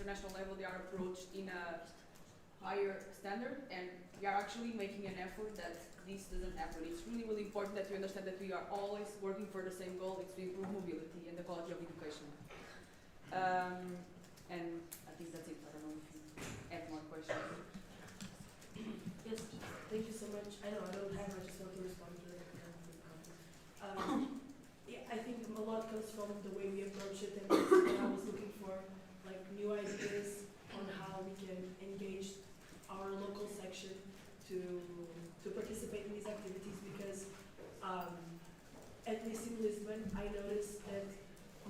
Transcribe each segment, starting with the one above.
international level, they are approached in a higher standard, and we are actually making an effort that this doesn't happen. It's really, really important that we understand that we are always working for the same goal. It's to improve mobility and the quality of education. And I think that's it. I don't know if you have more questions. Yes, thank you so much. I don't have, I just want to respond to it. Yeah, I think a lot comes from the way we approach it, and that's what I was looking for, like new ideas on how we can engage our local section to participate in these activities, because at least in Lisbon, I noticed that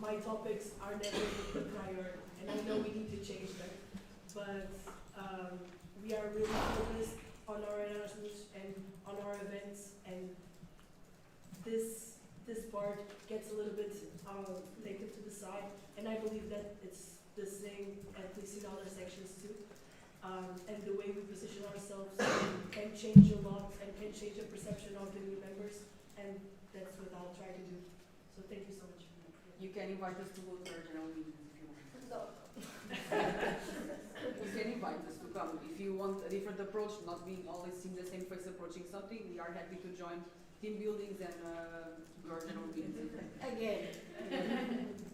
my topics are never the priority, and I know we need to change that, but we are really focused on our Erasmus and on our events, and this part gets a little bit taken to the side, and I believe that it's the same at least in other sections too. And the way we position ourselves can change a lot and can change the perception of the new members, and that's what I'll try to do. So thank you so much. You can invite us to go to our general meetings if you want. You can invite us to come. If you want a different approach, not being always seeing the same face approaching something, we are happy to join team buildings and your general meetings. Again,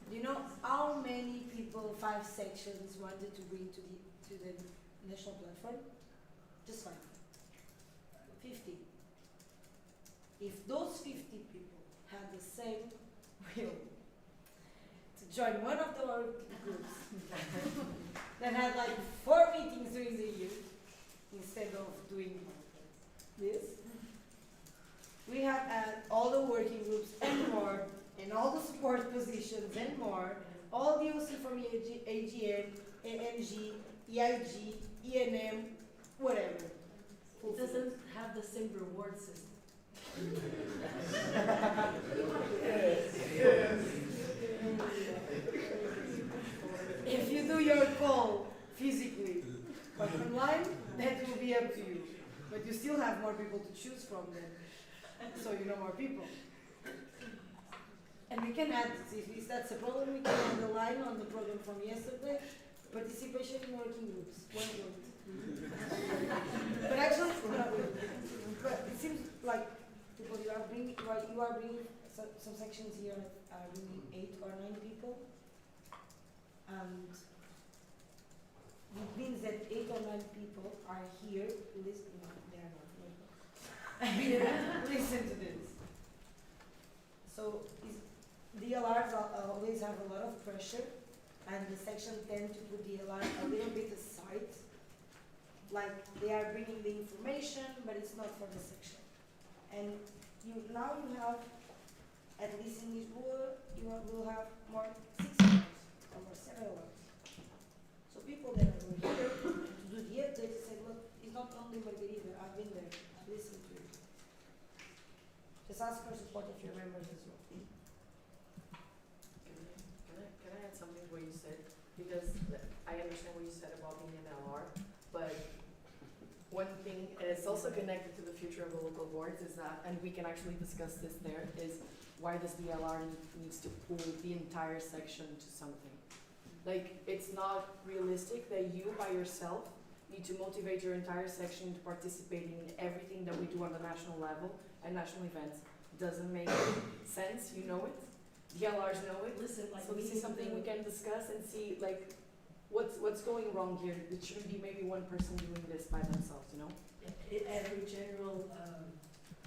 you know how many people 5 sections wanted to bring to the national platform? Just 5. 50. If those 50 people had the same will to join one of the work groups that had like 4 meetings during the year instead of doing this, we have all the working groups and more, and all the support positions and more, all the OC from AGM, ANG, EIG, ENM, whatever. It doesn't have the same reward system. If you do your call physically or online, that will be up to you. But you still have more people to choose from then. So you know more people. And we can add, if that's a problem, we can add the line on the program from yesterday, participation in working groups. One word. But actually, no, but it seems like people you are bringing some sections here are bringing 8 or 9 people. And it means that 8 or 9 people are here listening. No, they are not. Listen to this. So DLRs always have a lot of pressure, and the section tend to put DLR a little bit aside. Like they are bringing the information, but it's not for the section. And now you have, at least in Lisboa, you will have more 6 hours or more 7 hours. So people that are here to do the update say, look, it's not only Margarida, I've been there, I've listened to it. Just ask for support of your members as well. Can I add something to what you said? Because I understand what you said about being an LR, but one thing, and it's also connected to the future of the local boards, is that, and we can actually discuss this there, is why does the LR needs to pull the entire section to something? Like, it's not realistic that you by yourself need to motivate your entire section to participating in everything that we do on the national level and national events. Doesn't make sense, you know it. The LRs know it. Listen, like So this is something we can discuss and see, like, what's going wrong here. It shouldn't be maybe one person doing this by themselves, you know? every general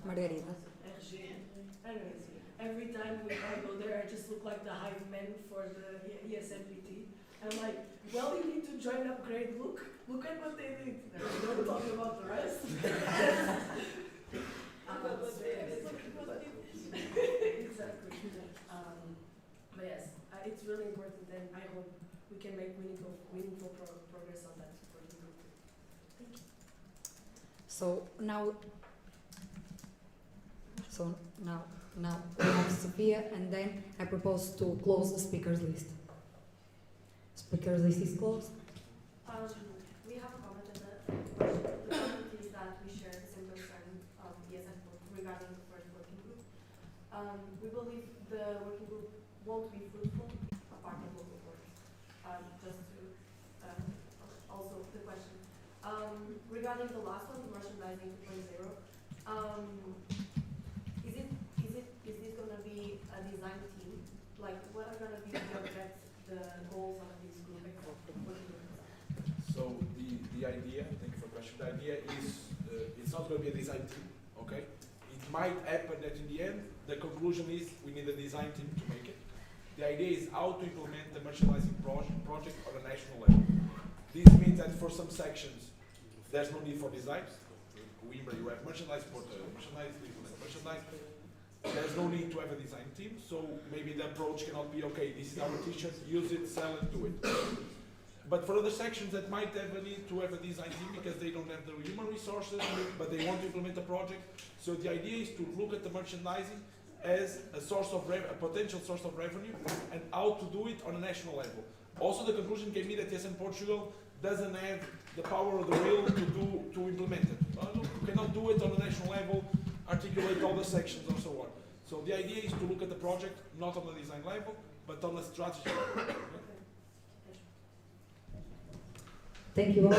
Margarida. Every time I go there, I just look like the hype man for the ESMPT. I'm like, well, you need to join Upgrade. Look at what they did. Don't talk about the rest. Exactly. But yes, it's really important, and I hope we can make meaningful progress on that working group. Thank you. So now we have Sophia, and then I propose to close the speakers list. Speakers list is closed. We have a comment on that. The comment is that we share the same concern of ESF regarding the first working group. We believe the working group won't be fruitful apart from local boards. Just to regarding the last one, the merchandising 2.0, is this gonna be a design team? Like, what are gonna be the goals of this group? So the idea, thank you for the question, the idea is it's not going to be a design team, okay? It might happen that in the end, the conclusion is we need a design team to make it. The idea is how to implement the merchandising project on a national level. This means that for some sections, there's no need for designs. Coimbra, you have merchandise, Porto, merchandise, merchandise. There's no need to have a design team, so maybe the approach cannot be, okay, this is our t-shirt, use it, sell it, do it. But for other sections that might have a need to have a design team because they don't have the human resources, but they want to implement a project. So the idea is to look at the merchandising as a source of a potential source of revenue and how to do it on a national level. Also, the conclusion can be that TSN Portugal doesn't have the power or the will to implement it. You cannot do it on a national level, articulate all the sections and so on. So the idea is to look at the project not on the design level, but on a strategy level. Thank you all.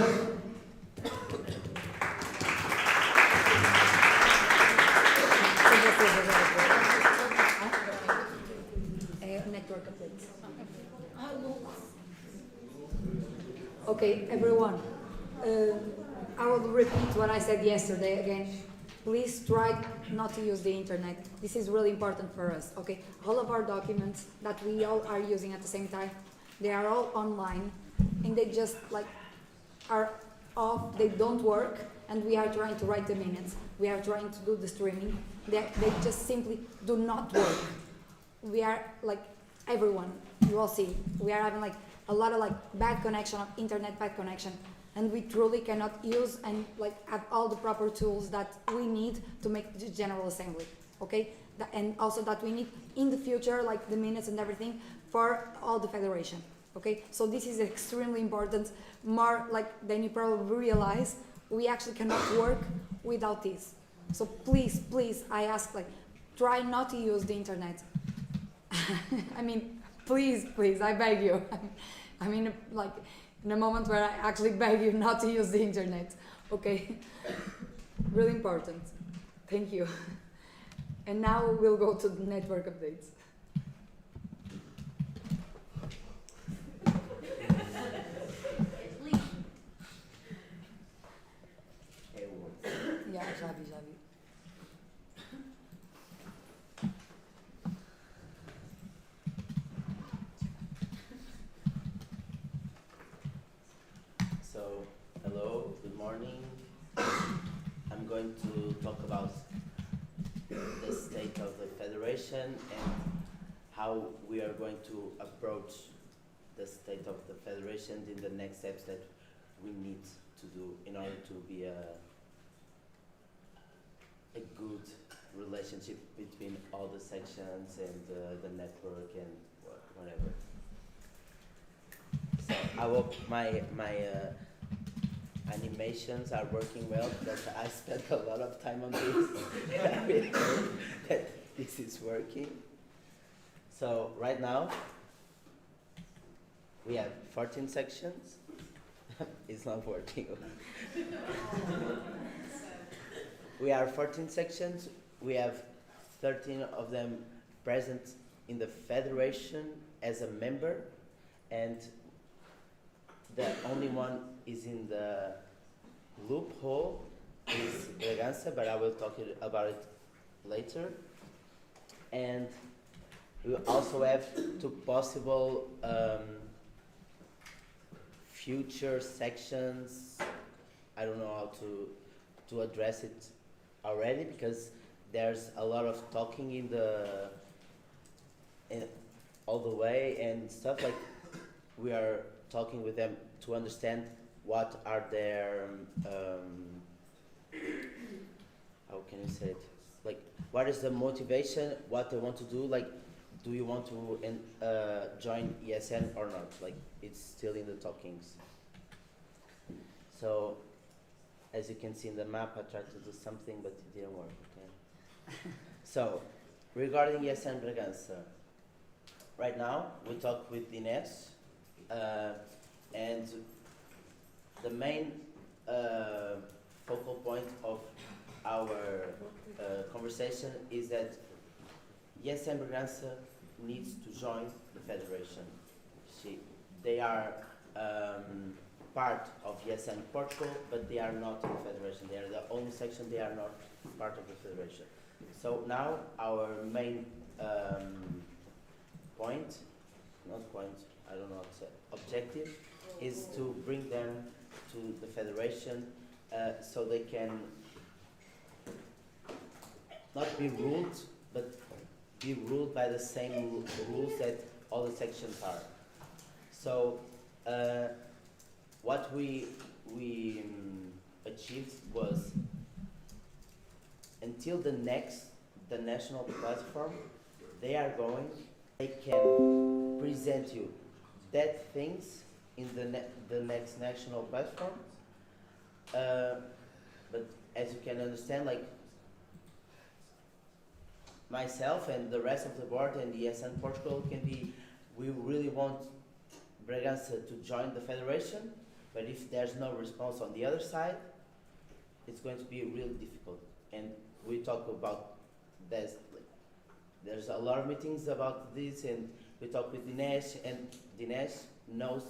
Network updates. Okay, everyone. I will repeat what I said yesterday again. Please try not to use the internet. This is really important for us, okay? All of our documents that we all are using at the same time, they are all online, and they just like are off, they don't work, and we are trying to write the minutes. We are trying to do the streaming. They just simply do not work. We are like, everyone, you all see, we are having like a lot of like bad connection, of internet bad connection, and we truly cannot use and like have all the proper tools that we need to make the General Assembly, okay? And also that we need in the future, like the minutes and everything for all the federation, okay? So this is extremely important, more like than you probably realize. We actually cannot work without this. So please, please, I ask, like, try not to use the internet. I mean, please, please, I beg you. I mean, like, in a moment where I actually beg you not to use the internet, okay? Really important. Thank you. And now we'll go to the network updates. Yeah, já vi. So, hello, good morning. I'm going to talk about the state of the Federation and how we are going to approach the state of the Federation in the next steps that we need to do in order to be a good relationship between all the sections and the network and whatever. So I hope my animations are working well because I spent a lot of time on this. I really hope that this is working. So right now we have 14 sections. It's not working. We are 14 sections. We have 13 of them present in the Federation as a member, and the only one is in the loophole is Bragança, but I will talk about it later. And we also have two possible future sections. I don't know how to address it already because there's a lot of talking in all the way and stuff. Like we are talking with them to understand what are their how can you say it, like what is the motivation, what they want to do, like do you want to join ESN or not, like it's still in the talkings. So as you can see in the map, I tried to do something but it didn't work, okay? So regarding ESN Bragança, right now we talk with Inés, and the main conversation is that Yes and Bragança needs to join the federation. They are part of Yes and Portugal, but they are not in the federation. They are the only section. They are not part of the federation. So now our main point, not point, I don't know what to say, objective is to bring them to the federation so they can not be ruled, but be ruled by the same rules that all the sections are. So what we achieved was until the national platform, they can present you that things in the next national platform. But as you can understand, like myself and the rest of the board and the SN Portugal we really want Bragança to join the federation, but if there's no response on the other side, it's going to be really difficult. And we talk about this, there's a lot of meetings about this, and we talk with Dinesh, and Dinesh knows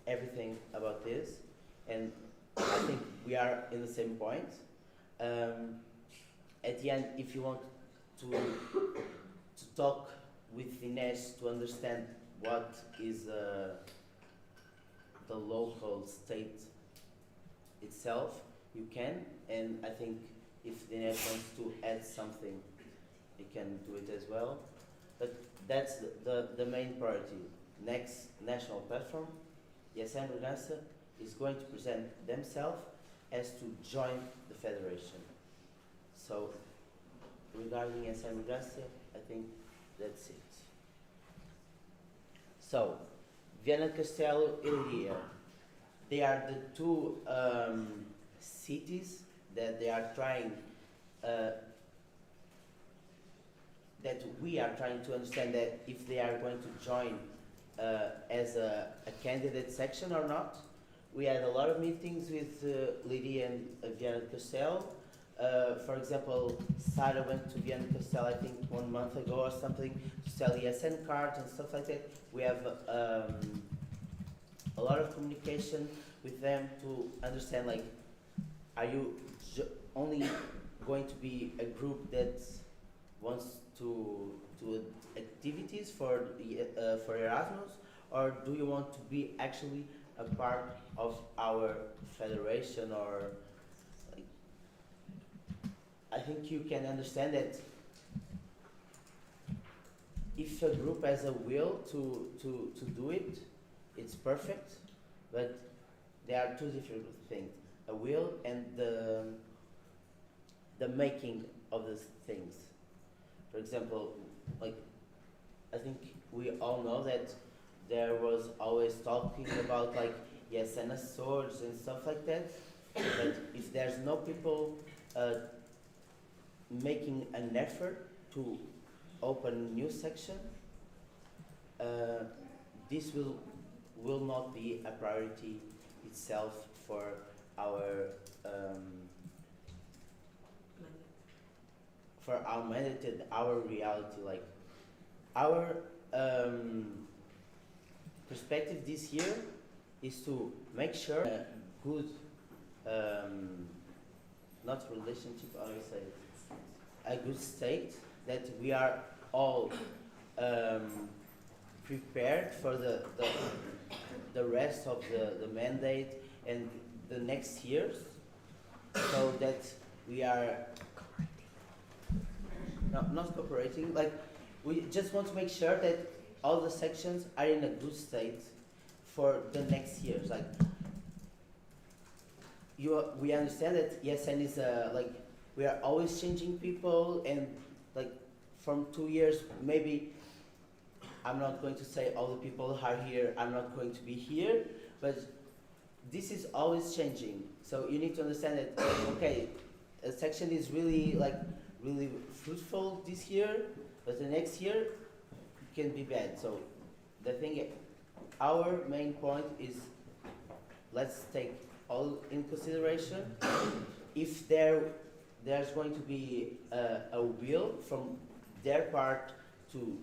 everything about this, and I think we are in the same point. At the end, if you want to talk with Dinesh to understand what is the local state itself, you can, and I think if Dinesh wants to add something, he can do it as well. But that's the main priority. Next national platform, Yes and Bragança is going to present themselves as to join the federation. So regarding Yes and Bragança, I think that's it. So Viana do Castelo, Leiria, they are the two cities that they are trying, that we are trying to understand that if they are going to join as a candidate section or not. We had a lot of meetings with Leiria and Viana do Castelo. For example, Sara went to Viana do Castelo, I think 1 month ago or something, to sell ESN cards and stuff like that. We have a lot of communication with them to understand, like, are you only going to be a group that wants to activities for Erasmus, or do you want to be actually a part of our federation? Or like, I think you can understand that if a group has a will to do it, it's perfect, but there are two different things: a will and the making of these things. For example, like, I think we all know that there was always talking about, like, yes, and swords and stuff like that, but if there's no people making an effort to open a new section, this will not be a priority itself for our mandate, our reality. Like, our perspective this year is to make sure a good, not relationship, I would say, a good state, that we are all prepared for the rest of the mandate and the next years, so that we are not cooperating. Like, we just want to make sure that all the sections are in a good state for the next years. Like, we understand that ESN is like, we are always changing people, and like from 2 years, maybe I'm not going to say all the people are here, I'm not going to be here, but this is always changing. So you need to understand that, okay, a section is really fruitful this year, but the next year it can be bad. So the thing, our main point is, let's take all in consideration. If there there's going to be a will from their part to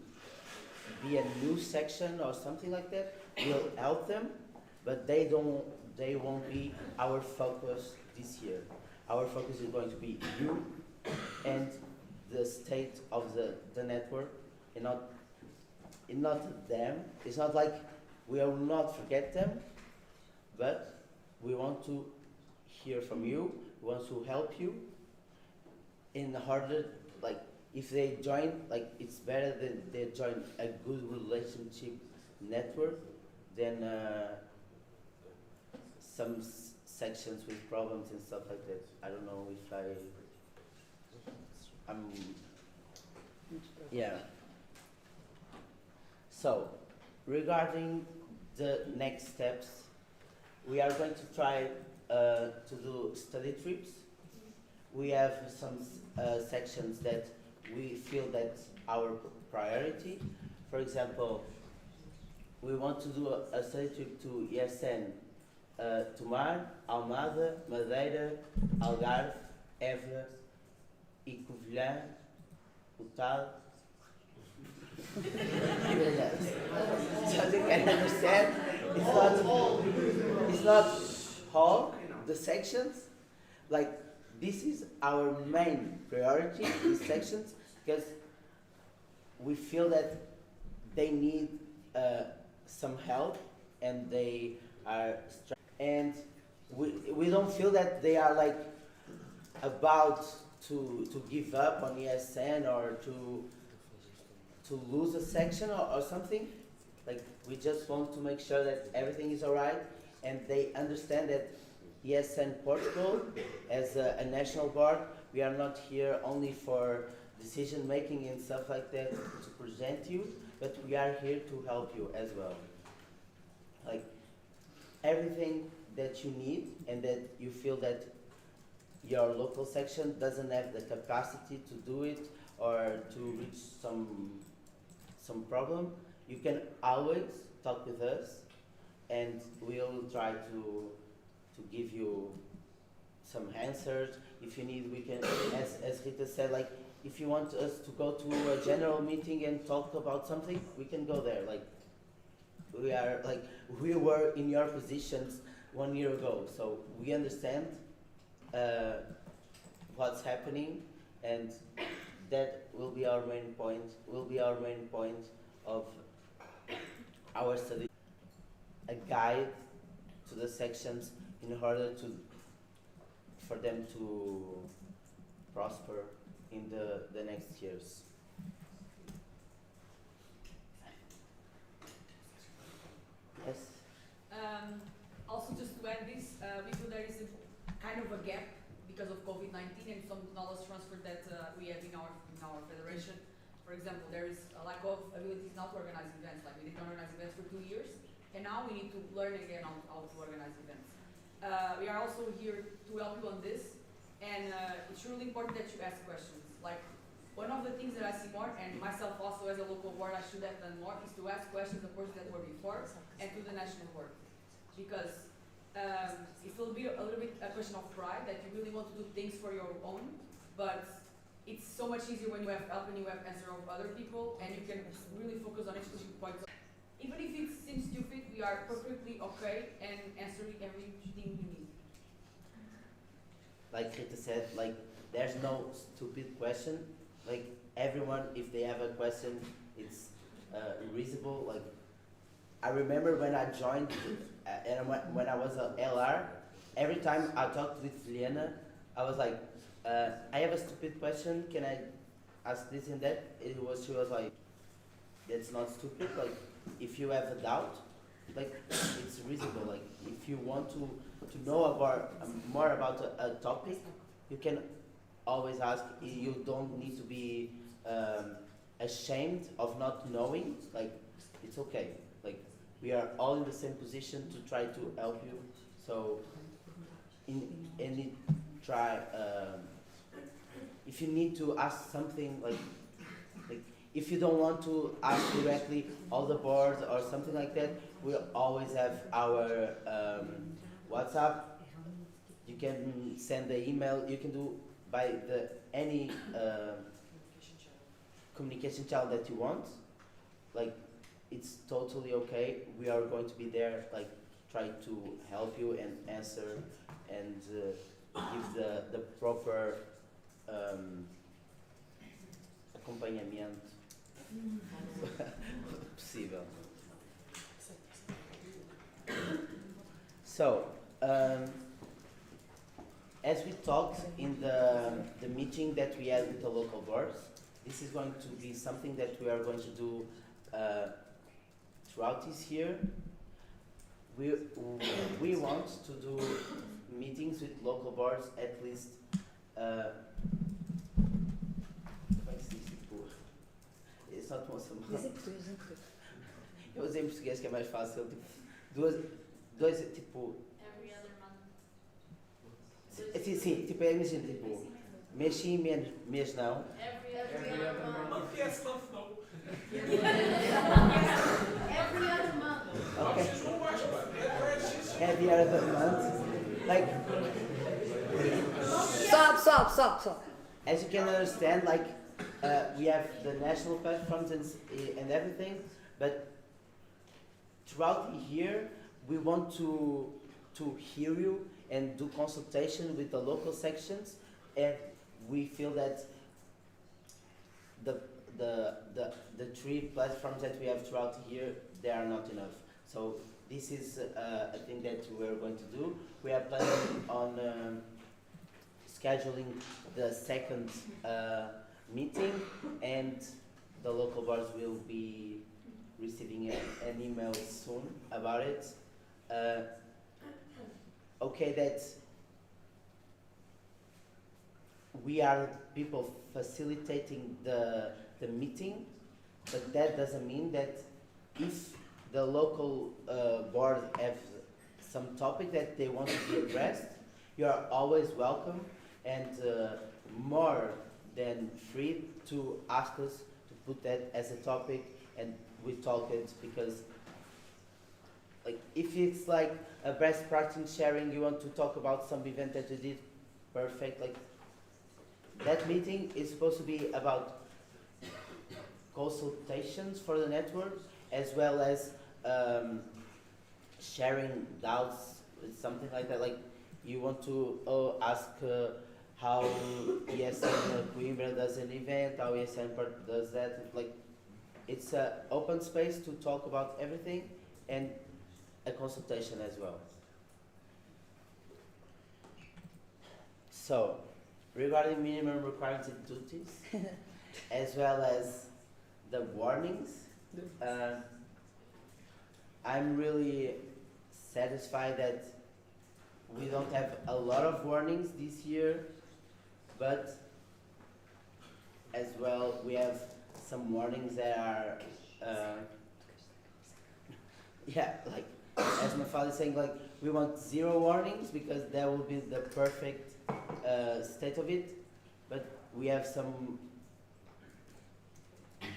be a new section or something like that. Will help them, but they won't be our focus this year. Our focus is going to be you and the state of the network, and not them. It's not like we will not forget them, but we want to hear from you. We want to help you in order, like, if they join, like, it's better that they join a good relationship network than some sections with problems and stuff like that. I don't know if I'm, yeah. So, regarding the next steps, we are going to try to do study trips. We have some sections that we feel that's our priority. For example, we want to do a study trip to ESN, Tomar, Almada, Madeira, Algarve, Évora, e Covilhã, UTAD. So you can understand, it's not all the sections. Like, this is our main priority, these sections, because we feel that they need some help, and they are and we don't feel that they are like about to give up on ESN or to lose a section or something. Like, we just want to make sure that everything is alright, and they understand that ESN Portugal, as a national board, we are not here only for decision making and stuff like that to present you, but we are here to help you as well. Like, everything that you need and that you feel that your local section doesn't have the capacity to do it or to reach some problem, you can always talk with us, and we'll try to give you some answers. If you need, we can, as Rita said, like, if you want us to go to a general meeting and talk about something, we can go there. Like, we were in your positions 1 year ago, so we understand what's happening, and that will be our main point of our study. A guide to the sections in order for them to prosper in the next years. Yes? Also, just to add this, we feel there is a kind of a gap because of COVID-19 and some knowledge transfer that we have in our federation. For example, there is a lack of abilities now to organize events. Like, we didn't organize events for 2 years, and now we need to learn again how to organize events. We are also here to help you on this, and it's really important that you ask questions. Like, one of the things that I see more, and myself also as a local board, I should have done more, is to ask questions of course that were before and to the national board. Because it will be a little bit a question of pride that you really want to do things for your own, but it's so much easier when you have help and you have answer of other people, and you can really focus on exclusive points. Even if it seems stupid, we are perfectly okay and answering everything you need. Like Rita said, like, there's no stupid question. Like, everyone, if they have a question, it's reasonable. Like, I remember when I joined and when I was a LR, every time I talked with Liana, I was like, I have a stupid question, can I ask this and that? She was like, that's not stupid. Like, if you have a doubt, like, it's reasonable. Like, if you want to know about more about a topic, you can always ask. You don't need to be ashamed of not knowing. Like, it's okay. Like, we are all in the same position to try to help you. So, if you need to ask something, like if you don't want to ask directly all the boards or something like that, we always have our WhatsApp. You can send the email. You can do by the any communication channel that you want. Like, it's totally okay. We are going to be there, like, try to help you and answer and give the proper acompanhamento possível. So, as we talked in the meeting that we had with the local boards, this is going to be something that we are going to do throughout this year. We want to do meetings with local boards at least. It's not once a month. Eu usei em português que é mais fácil. Tipo, dois, tipo. Every other month. Sim, tipo, é imagina, tipo, mês sim, mês não. Every other month. Month yes, month no. Every other month. Okay. Vocês vão mais, mano. Every other month. Like, Stop. as you can understand, like, we have the national platforms and everything, but throughout the year, we want to hear you and do consultation with the local sections, and we feel that the three platforms that we have throughout the year, they are not enough. So this is a thing that we're going to do. We are planning on scheduling the second meeting, and the local boards will be receiving an email soon about it. Okay, that we are people facilitating the meeting, but that doesn't mean that if the local board have some topic that they want to be addressed, you are always welcome and more than free to ask us to put that as a topic, and we talk it, because like if it's like a best practice sharing, you want to talk about some event that you did, perfect. Like, that meeting is supposed to be about consultations for the network, as well as sharing doubts, something like that. Like, you want to ask how ESN Coimbra does an event, how ESN does that. Like, it's an open space to talk about everything, and a consultation as well. So, regarding minimum requirements and duties, as well as the warnings, I'm really satisfied that we don't have a lot of warnings this year, but as well we have some warnings that are yeah, like as my father is saying, like, we want 0 warnings because that will be the perfect state of it, but we have some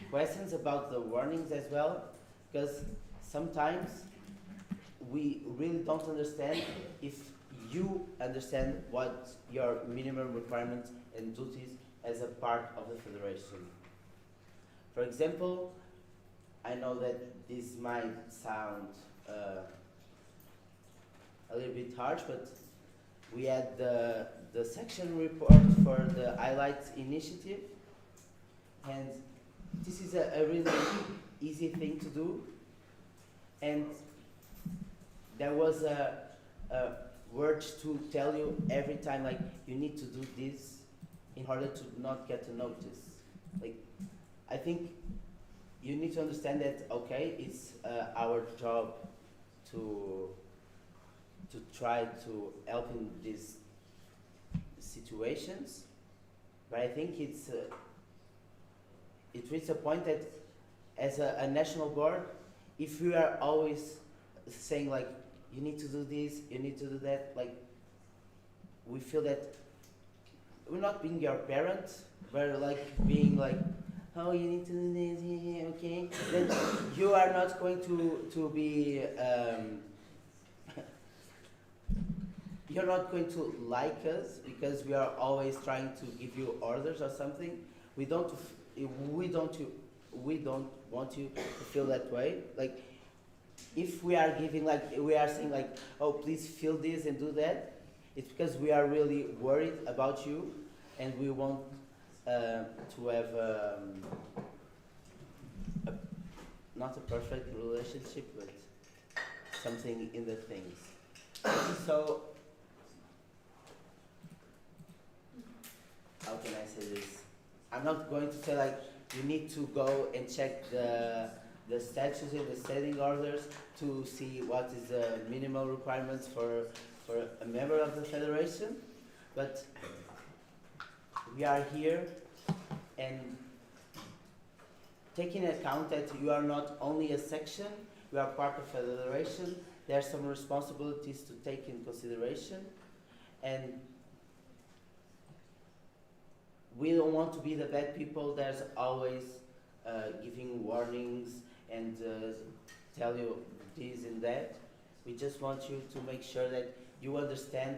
questions about the warnings as well, because sometimes we really don't understand if you understand what your minimum requirements and duties as a part of the federation. For example, I know that this might sound a little bit harsh, but we had the section report for the Highlights initiative, and this is a really easy thing to do, and there was a word to tell you every time, like, you need to do this in order to not get a notice. Like, I think you need to understand that, okay, it's our job to try to help in these situations, but I think it reaches a point that as a national board, if we are always saying, like, you need to do this, you need to do that, like, we feel that we're not being your parent, we're like being like, oh, you need to do this, okay, then you are not going to be you're not going to like us because we are always trying to give you orders or something. We don't we don't we don't want you to feel that way. Like if we are giving, like we are saying like, oh please feel this and do that, it's because we are really worried about you and we want to have not a perfect relationship, but something in the things. So, how can I say this? I'm not going to say like you need to go and check the statutes and the setting orders to see what is the minimal requirements for a member of the federation, but we are here and taking into account that you are not only a section, you are part of a federation. There are some responsibilities to take in consideration, and we don't want to be the bad people that's always giving warnings and tell you this and that. We just want you to make sure that you understand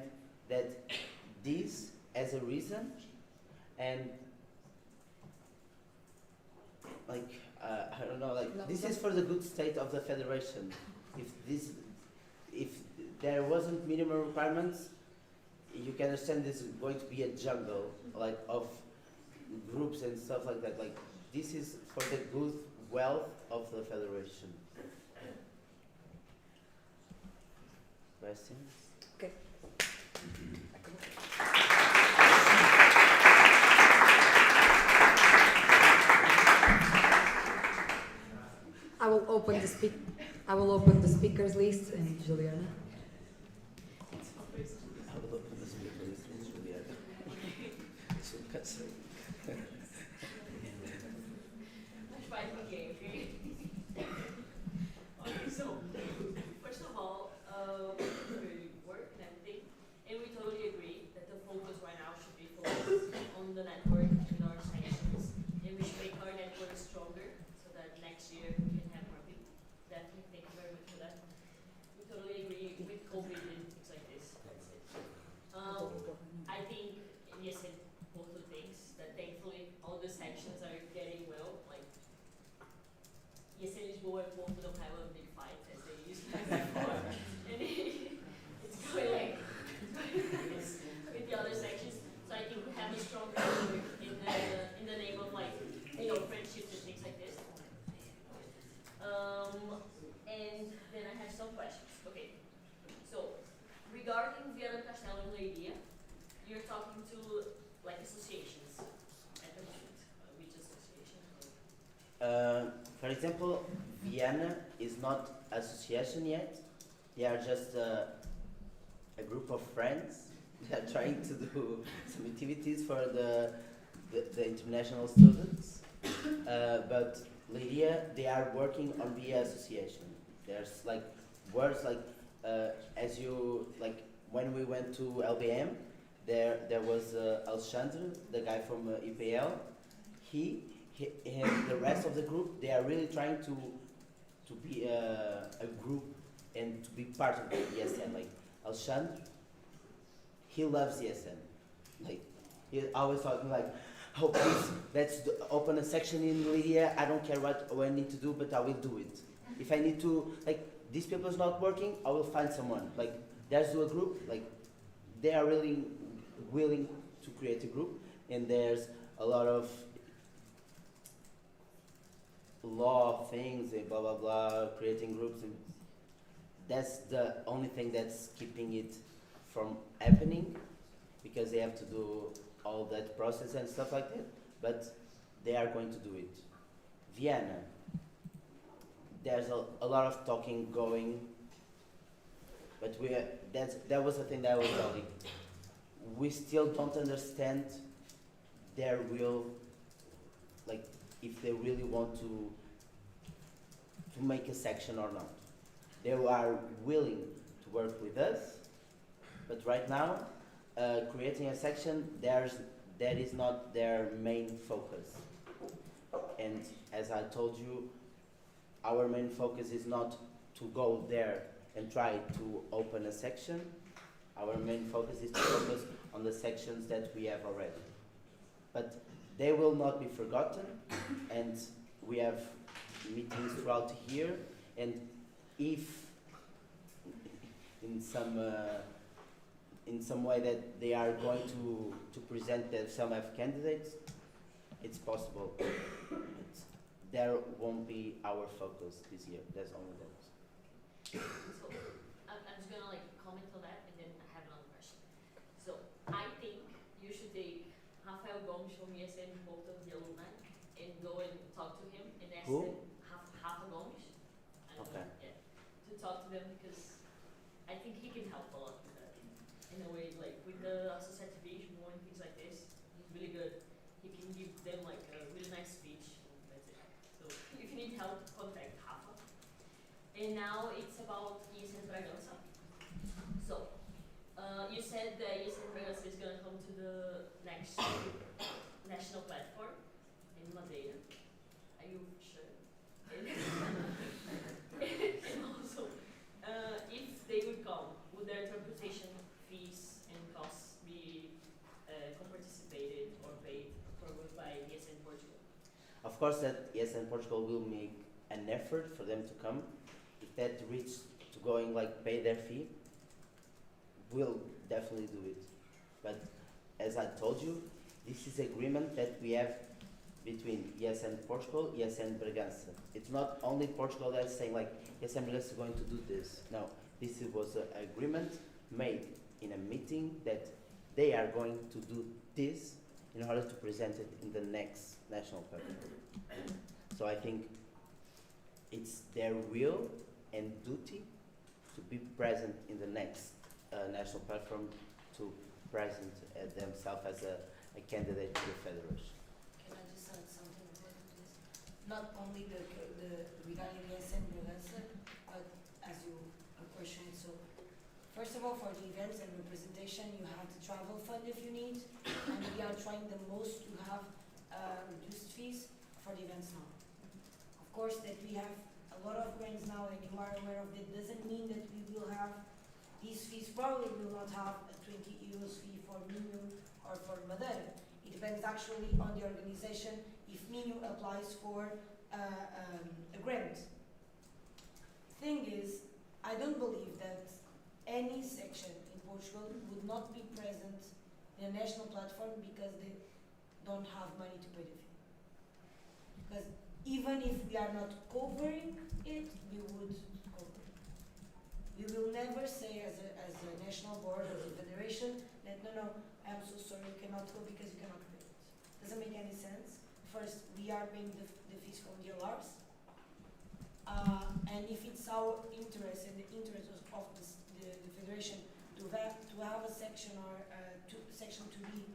that this as a reason, and like I don't know, like No, this no. is for the good state of the federation. If there wasn't minimum requirements, you can understand this is going to be a jungle like of groups and stuff like that. Like this is for the good wealth of the federation. Questions? Okay. I will open the speakers list and Juliana. I will open the speaker list with Juliana. So cut it. Let's try it again, okay? Okay, so, first of all, we work and everything, and we totally agree that the focus right now should be focused on the network in our sections, and we should make our network stronger so that next year we can have more people. Definitely, thank you very much for that. We totally agree with COVID and things like this. That's it. I think, and yes, and both the things, that thankfully all the sections are getting well. Like, yes, in Lisboa and Porto don't have a big fight as they used to have before. And it's going like, with the other sections. So I think we have a strong network in the name of like, you know, friendships and things like this. And then I have some questions. Okay, so regarding Viana do Castelo and Leiria, you're talking to like associations at the moment. Which association? For example, Vienna is not association yet. They are just a group of friends. They are trying to do some activities for the international students. But Lydia, they are working on the association. There's like words like as you like when we went to LBM, there was Alexandre, the guy from EPL. He and the rest of the group, they are really trying to be a group and to be part of the ESN. Like Alexandre, he loves ESN. Like he's always talking like, oh please, let's open a section in Lydia. I don't care what I need to do, but I will do it. If I need to, like, these people is not working, I will find someone. Like, let's do a group. Like, they are really willing to create a group, and there's a lot of law things and blah blah blah, creating groups, and that's the only thing that's keeping it from happening, because they have to do all that process and stuff like that. But they are going to do it. Vienna. There's a lot of talking going, but that was the thing that I was telling. We still don't understand their real, like, if they really want to make a section or not. They are willing to work with us, but right now, creating a section, that is not their main focus. And as I told you, our main focus is not to go there and try to open a section. Our main focus is to focus on the sections that we have already. But they will not be forgotten, and we have meetings throughout the year, and if in some way that they are going to present that some have candidates, it's possible. But there won't be our focus this year. That's only that. So, I'm just gonna like comment on that and then I have another question. So, I think you should take Rafael Gomes from ESN, both of the alumni, and go and talk to him and ask Who? them, Rafa Gomes, I don't Okay. know, yeah, to talk to them because I think he can help a lot with that. In a way, like with the associativism and things like this, he's really good. He can give them like a really nice speech and that's it. So, if you need help, contact Rafa. And now it's about ESN Bragança. So, you said that ESN Bragança is going to come to the next national platform in Madeira. Are you sure? And and also, if they would come, would their transportation fees and costs be co-participated or paid for by ESN Portugal? Of course, that yes, and Portugal will make an effort for them to come. If that reaches to going like pay their fee, we'll definitely do it. But as I told you, this is agreement that we have between yes and Portugal, yes and Bragança. It's not only Portugal that's saying like yes and Bragança is going to do this. No, this was an agreement made in a meeting that they are going to do this in order to present it in the next national platform. So I think it's their will and duty to be present in the next national platform to present themselves as a candidate to the federation. Can I just add something about this? Not only the regarding the SM Bragança, but as you questioned, so first of all, for the events and representation, you have the travel fund if you need, and we are trying the most to have reduced fees for the events now. Of course, that we have a lot of grants now, and you are aware of it, doesn't mean that we will have these fees. Probably will not have a 20 euros fee for Minho or for Madeira. It depends actually on the organization if Minho applies for a grant. Thing is, I don't believe that any section in Portugal would not be present in a national platform because they don't have money to pay the fee. Because even if we are not covering it, we would cover it. We will never say as a national board, as a federation, that no, I'm so sorry, you cannot go because you cannot pay it. Doesn't make any sense. First, we are paying the fees from the DLRs. And if it's our interest and the interest of the federation to have a section or section to be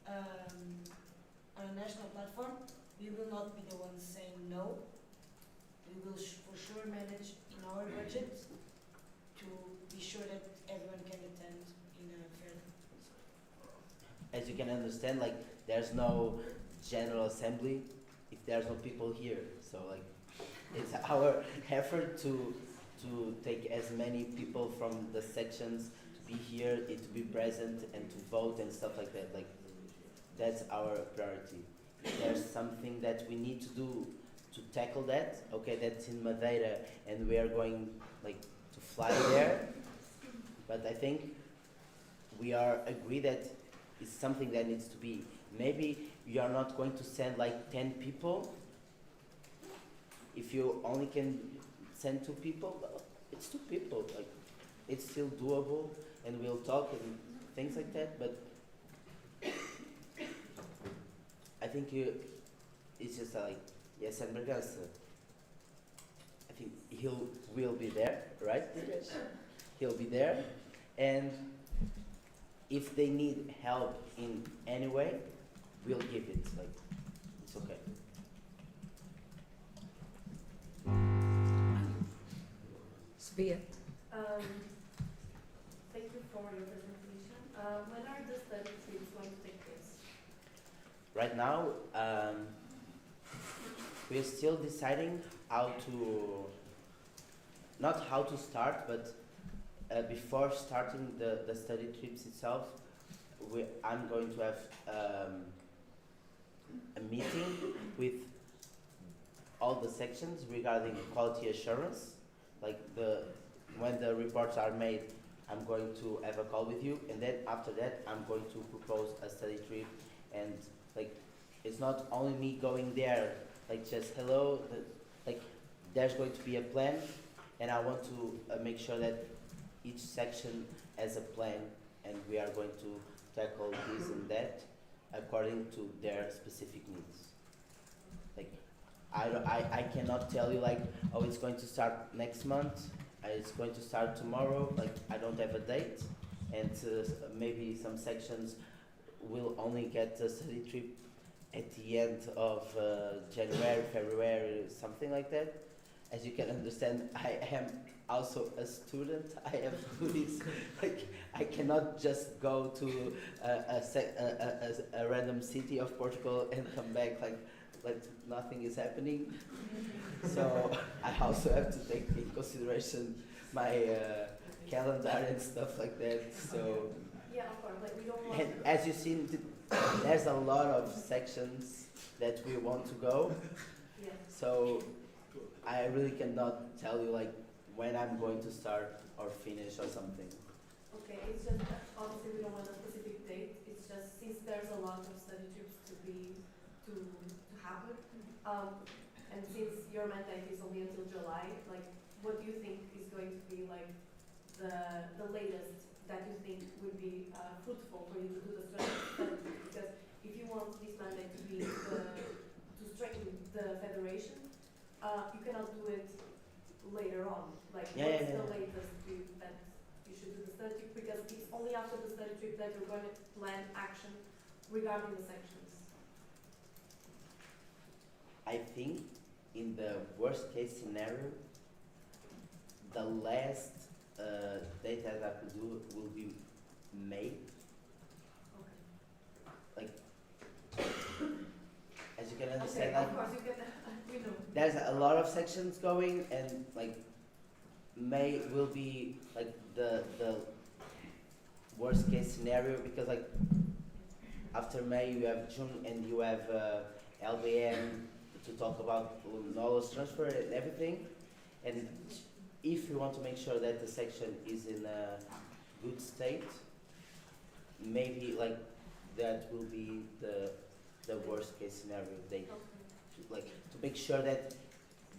on a national platform, we will not be the ones saying no. We will for sure manage in our budget to be sure that everyone can attend in a fair way. As you can understand, like there's no general assembly if there's no people here. So like it's our effort to take as many people from the sections to be here, to be present and to vote and stuff like that. Like that's our priority. If there's something that we need to do to tackle that, okay, that's in Madeira and we are going like to fly there. But I think we are agree that it's something that needs to be. Maybe you are not going to send like 10 people. If you only can send 2 people, well, it's 2 people. Like it's still doable, and we'll talk and things like that. But I think it's just like yes, and Bragança. I think will be there, right? He'll be there, and if they need help in any way, we'll give it. Like it's okay. So be it. Thank you for your presentation. When are the study trips going to take place? Right now, we're still deciding how to, not how to start, but before starting the study trips itself, I'm going to have a meeting with all the sections regarding quality assurance. Like when the reports are made, I'm going to have a call with you, and then after that, I'm going to propose a study trip, and like it's not only me going there, like just hello, like there's going to be a plan, and I want to make sure that each section has a plan, and we are going to tackle this and that according to their specific needs. Like I cannot tell you like, oh, it's going to start next month, it's going to start tomorrow. Like I don't have a date, and maybe some sections will only get a study trip at the end of January, February, something like that. As you can understand, I am also a student. I have to do this. Like I cannot just go to a random city of Portugal and come back like nothing is happening. So I also have to take in consideration my calendar and stuff like that. So Yeah, of course, like we don't want. and as you see, there's a lot of sections that we want to go. Yeah. So I really cannot tell you like when I'm going to start or finish or something. Okay, it's just that obviously we don't want a specific date. It's just since there's a lot of study trips to happen, and since your mandate is only until July, like what do you think is going to be like the latest that you think would be fruitful for you to do the study? Because if you want this mandate to be to strengthen the federation, you cannot do it later on. Like what's the latest that you should do the study trip? Because it's only after the study trip that you're going to plan action regarding the sections. I think in the worst case scenario, the last date that I could do will be May. Okay. Like, as you can understand, Okay, like, of course you can. We know. there's a lot of sections going, and like May will be like the worst case scenario, because like after May you have June and you have LBM to talk about knowledge transfer and everything, and if you want to make sure that the section is in a good state, maybe like that will be the worst case scenario. They like to make sure that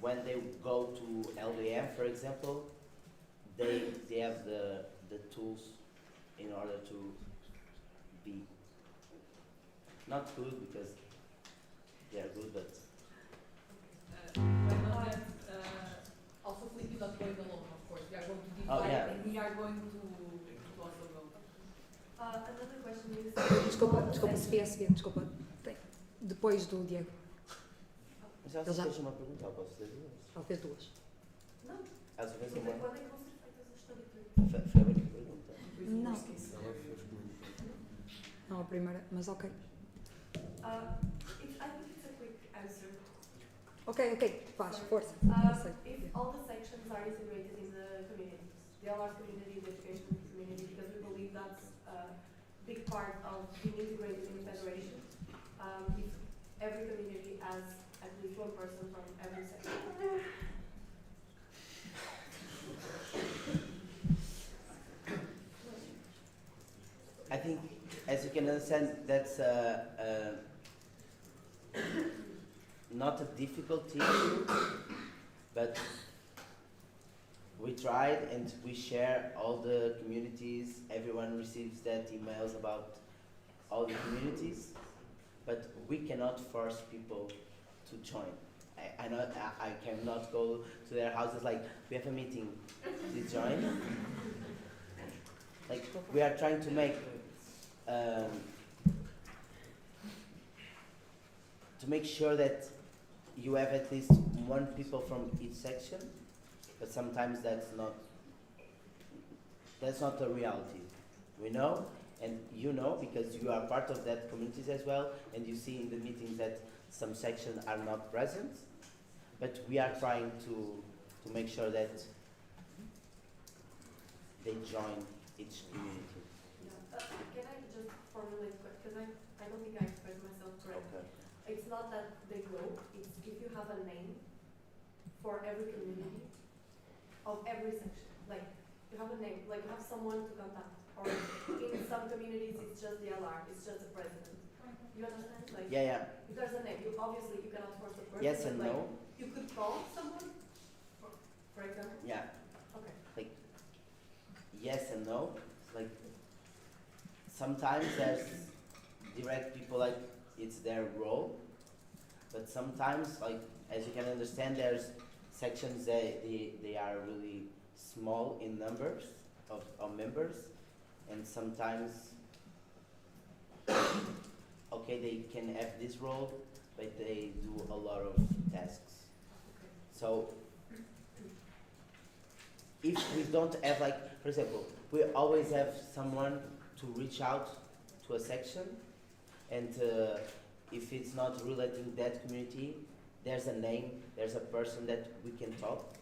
when they go to LBM, for example, they have the tools in order to be not good, because they are good, but When on that, also Felipe is not going alone, of course. We are going to divide yeah. and we are going to also go. Another question is. Desculpa, Sofia, desculpa. Depois do Diego. mas ela Eu já- fez uma pergunta, eu posso fazer duas? Ela fez duas. Não. Ela só fez Quando uma. é que vão ser feitas as study trips? Foi a única pergunta. Não. Não, a primeira, mas ok. I think it's a quick answer. Ok, faz, força. If all the sections are integrated in the community, the LR community, the education community, because we believe that's a big part of being integrated in the federation. If every community has at least one person from every section. I think, as you can understand, that's not a difficult issue, but we tried and we share all the communities. Everyone receives that emails about all the communities, but we cannot force people to join. I cannot go to their houses like, we have a meeting, please join. Like, we are trying to make sure that you have at least one people from each section, but sometimes that's not the reality. We know, and you know, because you are part of that communities as well, and you see in the meetings that some sections are not present, but we are trying to make sure that they join each community. Yeah. Can I just formulate, because I don't think I expressed myself correctly. Okay. It's not that they grow, it's if you have a name for every community of every section. Like, you have a name, like you have someone to contact. Or in some communities, it's just the alarm, it's just the president. You understand? Like, Yeah, yeah. if there's a name, you obviously you cannot force the person. Yes but and like, no. You could call someone, for example. Yeah. Okay. Like, yes and no. Like, sometimes there's direct people, like, it's their role. But sometimes, like, as you can understand, there's sections that they are really small in numbers of members. And sometimes, okay, they can have this role, but they do a lot of tasks. So, if we don't have, like, for example, we always have someone to reach out to a section, and if it's not relating that community, there's a name, there's a person that we can talk.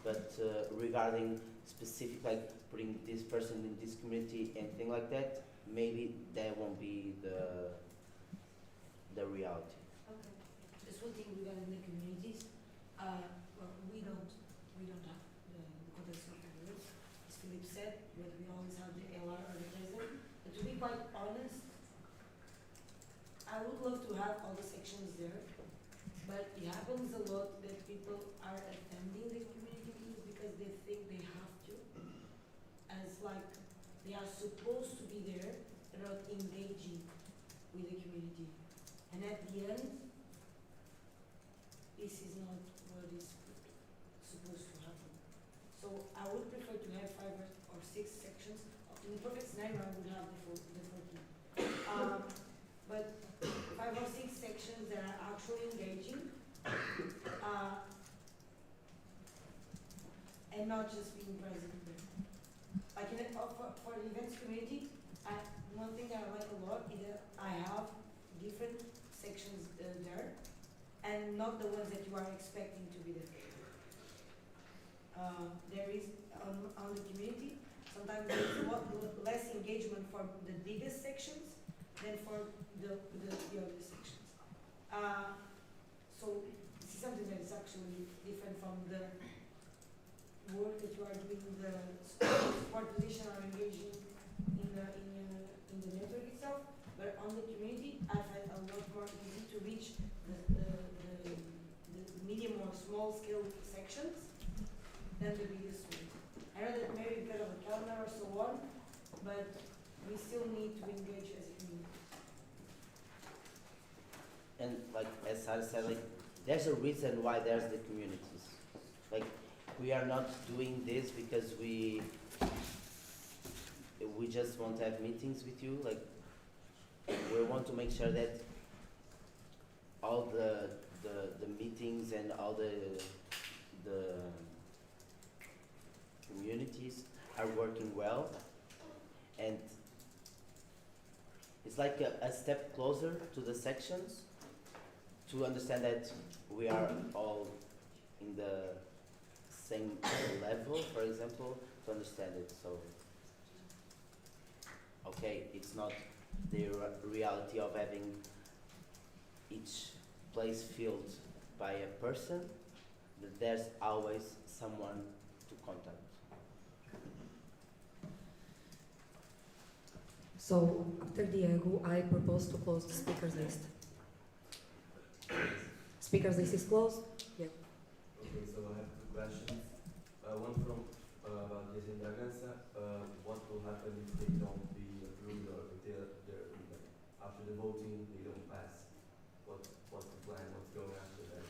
But regarding specific, like putting this person in this community, anything like that, maybe that won't be the reality. Okay. Just one thing regarding the communities, well, we don't have the context of the rules, as Philippe said, but we always have the LR or the president. But to be quite honest, I would love to have all the sections there, but it happens a lot that people are attending the community meetings because they think they have to, as like they are supposed to be there, they're not engaging with the community. And at the end, this is not what is supposed to happen. So I would prefer to have 5 or 6 sections. In the perfect scenario, I would have the 14. But 5 or 6 sections that are actually engaging, and not just being present there. Like for the events community, one thing that I like a lot is that I have different sections there, and not the ones that you are expecting to be there. There is on the community, sometimes there's a lot less engagement for the biggest sections than for the other sections. So this is something that is actually different from the work that you are doing, the support position or engaging in the network itself. But on the community, I find a lot more easy to reach the medium or small scale sections than the biggest ones. I know that maybe because of the calendar or so on, but we still need to engage as a community. And like as Sarah said, like there's a reason why there's the communities. Like we are not doing this because we just want to have meetings with you. Like we want to make sure that all the meetings and all the communities are working well, and it's like a step closer to the sections to understand that we are all in the same level, for example, to understand it. So, okay, it's not the reality of having each place filled by a person, but there's always someone to contact. So, after Diego, I propose to close the speakers list. Speakers list is closed. Yeah. Okay, so I have 2 questions. One from about this in Bragança. What will happen if they don't be approved or if they're after the voting they don't pass? What's the plan? What's going after that?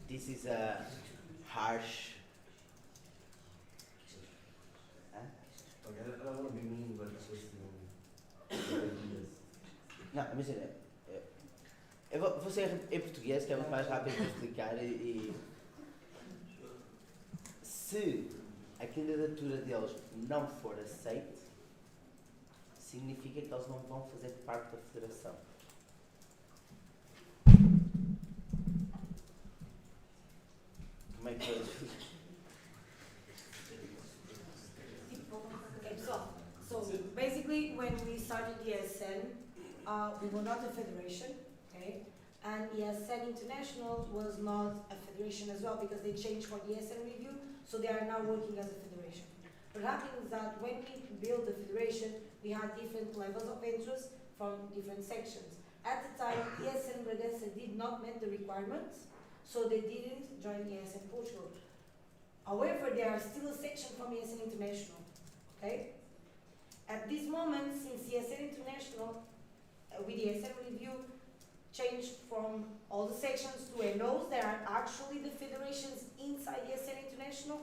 This is a harsh. Okay, I don't want to be mean, but it's just ideas. Não, imagina. Eu vou ser em português, que é muito mais rápido de explicar. E se a candidatura deles não for aceite, significa que eles não vão fazer parte da federação. Okay, so basically when we started ESN, we were not a federation, okay? And ESN International was not a federation as well because they changed for the ESN review, so they are now working as a federation. What happened is that when we built the federation, we had different levels of interest from different sections. At the time, ESN Bragança did not meet the requirements, so they didn't join ESN Portugal. However, they are still a section from ESN International, okay? At this moment, since ESN International, with the ESN review, changed from all the sections to NOs, there are actually the federations inside ESN International.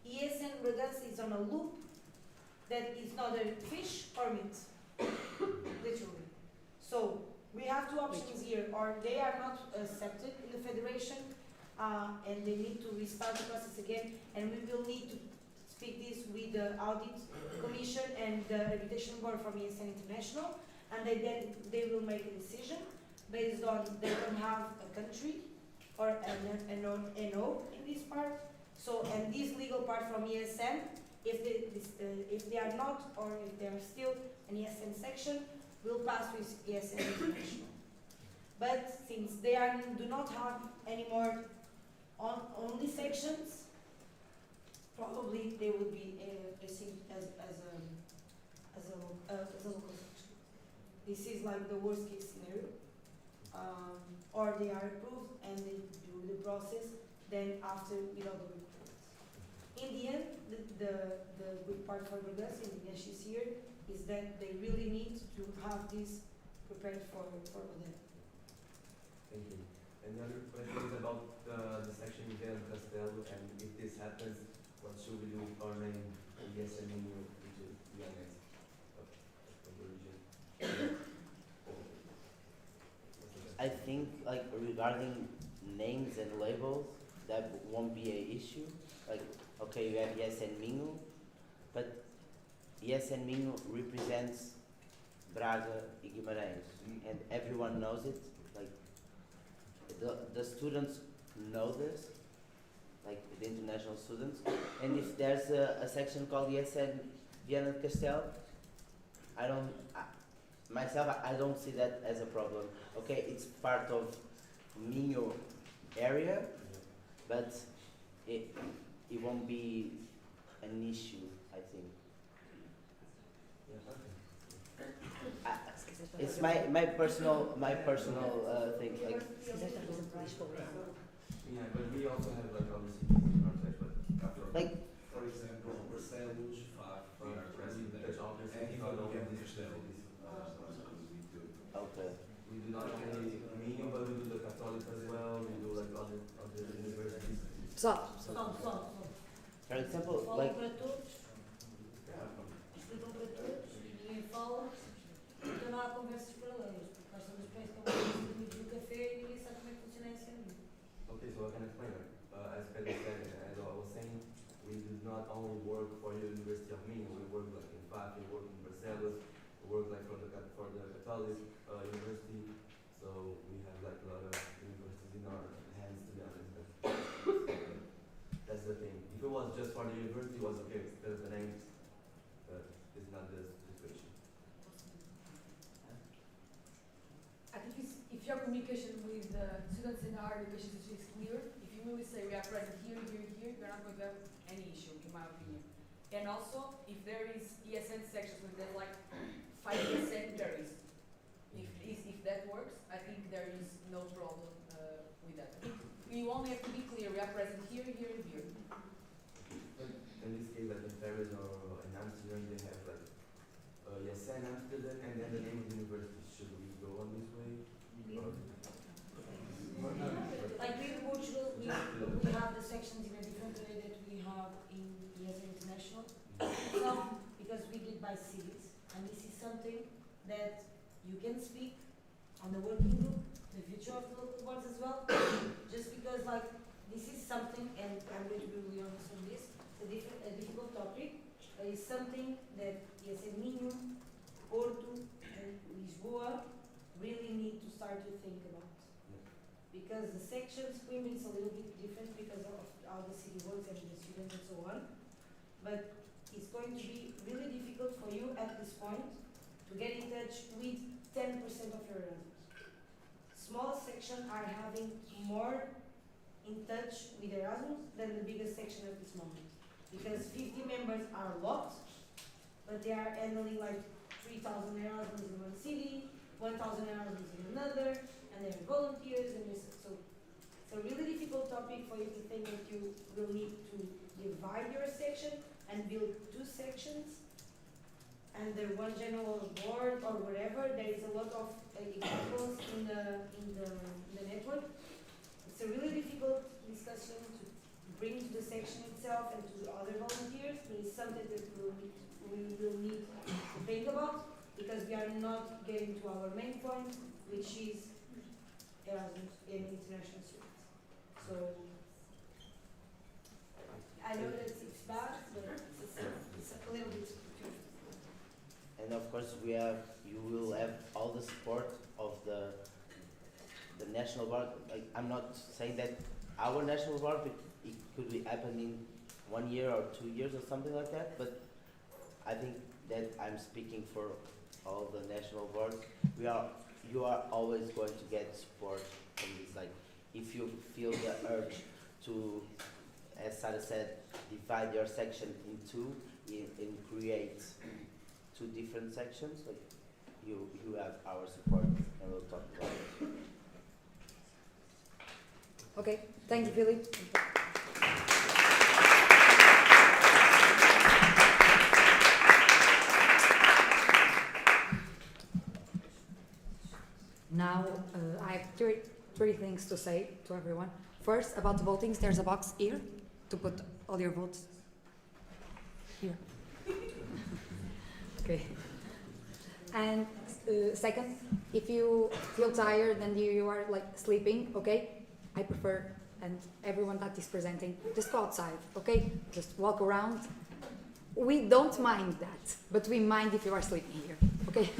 ESN Bragança is on a loop that is not a fish or meat, literally. So we have two options here, or they are not accepted in the federation, and they need to restart the process again, and we will need to speak this with the audit commission and the reputation board from ESN International, and they will make a decision based on they don't have a country or an NO in this part. So, and this legal part from ESN, if they are not, or if they are still an ESN section, will pass with ESN International. But since they do not have any more only sections, probably they will be received as a local section. This is like the worst case scenario. Or they are approved and they do the process, then after without the requirements. In the end, the good part for Bragança in the issues here is that they really need to have this prepared for them. Thank you. And the other question is about the section in Vila Castelo, and if this happens, what should we do with our name in the SMU, which is the next of the region? I think like regarding names and labels, that won't be an issue. Like, okay, you have Yes and Mingo, but Yes and Mingo represents Braga and Guimarães, and everyone knows it. Like, the students know this, like the international students. And if there's a section called Yes and Viana do Castelo, I don't see that as a problem. Okay, it's part of Minho area, but it won't be an issue, I think. It's my personal thing. Like, Yeah, but we also have like other cities in our side, but like For example, Barcelos, we are present there, and even Viana do Castelo. okay. we do not only Minho, but we do the Catholic as well. We do like other universities. Stop. For example, Falam like para todos, explicam para todos, ninguém fala, então não há conversas paralelas, porque nós estamos presos com amigos do café e ninguém sabe como é que funciona esse amigo. Okay, so I can explain it. As Pedro said, as I was saying, we do not only work for the University of Minho. We work like in FAP, we work in Barcelos, we work like for the Catholic University. So we have like a lot of universities in our hands, to be honest. That's the thing. If it was just for the university, it was okay because the name, but it's not the situation. I think if your communication with the students in our education system is clear, if you really say we are present here, you're not going to have any issue, in my opinion. And also, if there is ESN sections with there's like 5 secondaries, if that works, I think there is no problem with that. I think you only have to be clear, we are present here, here, and here. In this case, like in Paris or in Amsterdam, they have like ESN Amsterdam and then the name of the university. Should we go on this way? Or Like we in Portugal, we have the sections in a different way that we have in ESN International. Some, because we did by cities, and this is something that you can speak on the working group, the future of the local boards as well. Just because like this is something, and I'm going to be really honest on this, a difficult topic. Is something that ESN Minho, Porto, and Lisboa really need to start to think about. Because the sections, Coimbra is a little bit different because of how the city works and the students and so on. But it's going to be really difficult for you at this point to get in touch with 10% of your Erasmus. Small sections are having more in touch with Erasmus than the biggest section at this moment. Because 50 members are a lot, but they are handling like 3,000 Erasmus in one city, 1,000 Erasmus in another, and they are volunteers, and this, so it's a really difficult topic for you to think that you will need to divide your section and build 2 sections under one general board or whatever. There is a lot of examples in the network. It's a really difficult discussion to bring to the section itself and to the other volunteers, but it's something that we will need to think about, because we are not getting to our main point, which is Erasmus and international students. So I know that it's bad, but it's a little bit confusing. And of course, you will have all the support of the national board. Like, I'm not saying that our national board, it could be happening 1 year or 2 years or something like that, but I think that I'm speaking for all the national boards. You are always going to get support from this. Like, if you feel the urge to, as Sarah said, divide your section in 2 and create 2 different sections, like, you have our support, and we'll talk about it. Okay, thank you, Philip. Now, I have three things to say to everyone. First, about the votings, there's a box here to put all your votes. Here. Okay. And second, if you feel tired and you are like sleeping, okay, I prefer, and everyone that is presenting, just go outside, okay? Just walk around. We don't mind that, but we mind if you are sleeping here, okay?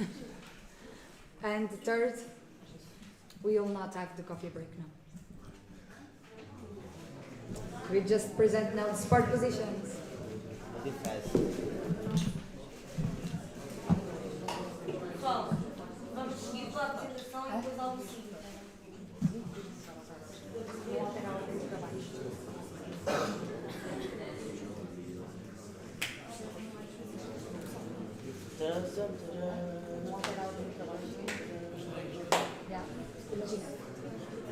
And third, we will not have the coffee break now. We just present now the sport positions. A bit fast. Pessoal, vamos seguir pela apresentação e depois algo assim. Yeah, imagina.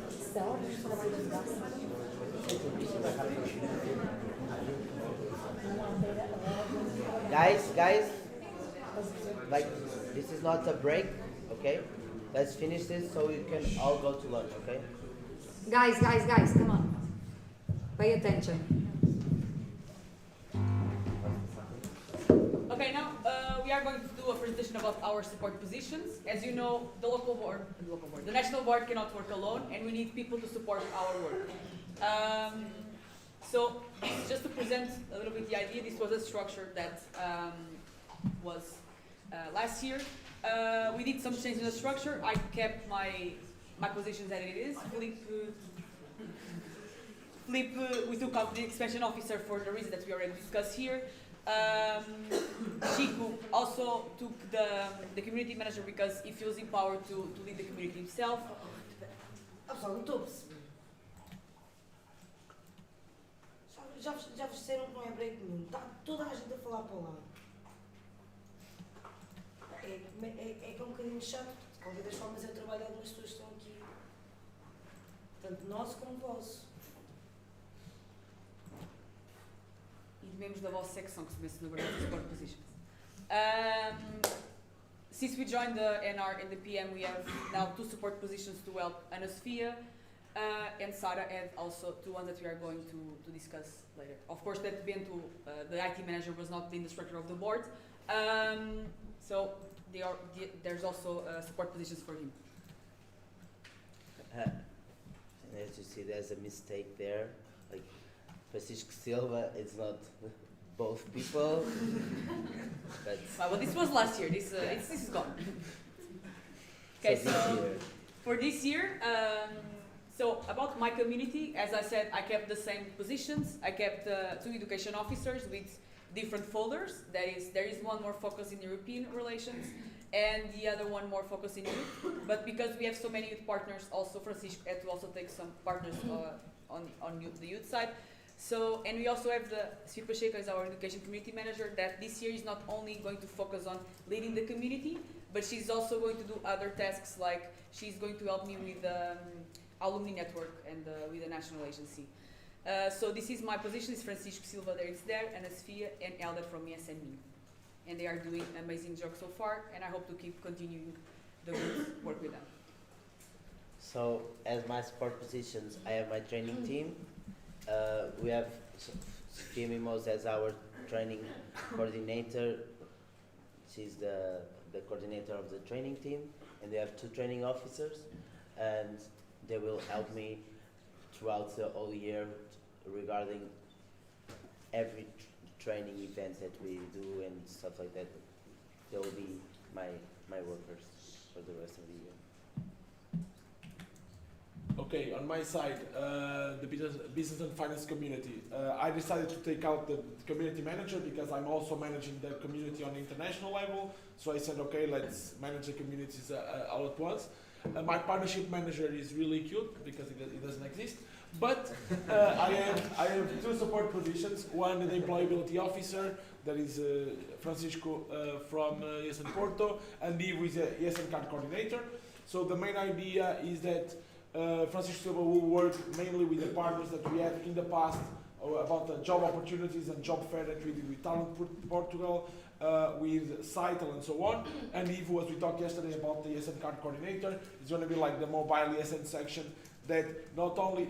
Se ela nos trabalha de graça, Guys, like, this is not a break, okay? Let's finish this so we can all go to lunch, okay? guys, come on. Pay attention. Okay, now we are going to do a presentation about our support positions. As you know, the national board cannot work alone, and we need people to support our work. So, just to present a little bit the idea, this was a structure that was last year. We did some change in the structure. I kept my positions as it is. We took out the expansion officer for the reason that we already discussed here. Chico also took the community manager because he feels empowered to lead the community himself. Pessoal, não estou a perceber. Já vos disseram que não é break nenhum. Está toda a gente a falar para o lado. É que é um bocadinho chato. De qualquer das formas, eu trabalho com algumas pessoas que estão aqui. Tanto nosso como vosso. E membros da vossa secção que se menciona na verdade support positions. Since we joined the NR and the PM, we have now 2 support positions to help Ana Sofia and Sarah, and also 2 ones that we are going to discuss later. Of course, that Bento, the IT manager, was not in the structure of the board, so there's also support positions for him. And as you see, there's a mistake there. Like, Francisco Silva is not both people. But Well, this was last year. This is gone. Okay, so this year, for this year, So about my community, as I said, I kept the same positions. I kept 2 education officers with different folders. There is one more focused in European relations and the other one more focused in youth. But because we have so many youth partners, also Francisco had to also take some partners on the youth side. So, and we also have the Sir Pacheco as our education community manager that this year is not only going to focus on leading the community, but she's also going to do other tasks, like she's going to help me with alumni network and with the national agency. So this is my position, is Francisco Silva, there is there, and Sofia and Elder from SME. And they are doing an amazing job so far, and I hope to keep continuing the good work with them. So, as my support positions, I have my training team. We have Sofia Mimos as our training coordinator. She's the coordinator of the training team, and we have 2 training officers, and they will help me throughout the whole year regarding every training event that we do and stuff like that. They will be my workers for the rest of the year. Okay, on my side, the business and finance community, I decided to take out the community manager because I'm also managing the community on the international level. So I said, okay, let's manage the communities all at once. My partnership manager is really cute because it doesn't exist. But I have 2 support positions. One, the employability officer, that is Francisco from ESN Porto, and Ivo is a ESN card coordinator. So the main idea is that Francisco Silva will work mainly with the partners that we had in the past about the job opportunities and job fair that we did with Talent Portugal, with Cital and so on. And Ivo, as we talked yesterday about the ESN card coordinator, is going to be like the mobile ESN section that not only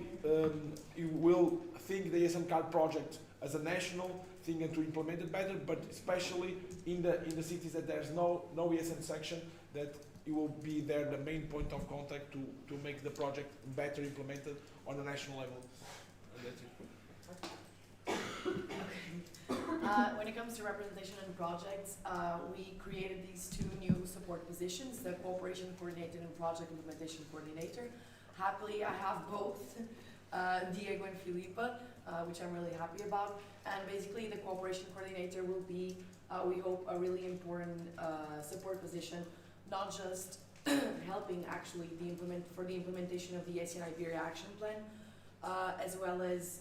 you will think the ESN card project as a national thing and to implement it better, but especially in the cities that there's no ESN section, that it will be there the main point of contact to make the project better implemented on a national level. And that's it. When it comes to representation and projects, we created these 2 new support positions, the cooperation coordinator and project implementation coordinator. Happily, I have both, Diego and Filipa, which I'm really happy about. And basically, the cooperation coordinator will be, we hope, a really important support position, not just helping actually for the implementation of the ASEAN Iberia Action Plan, as well as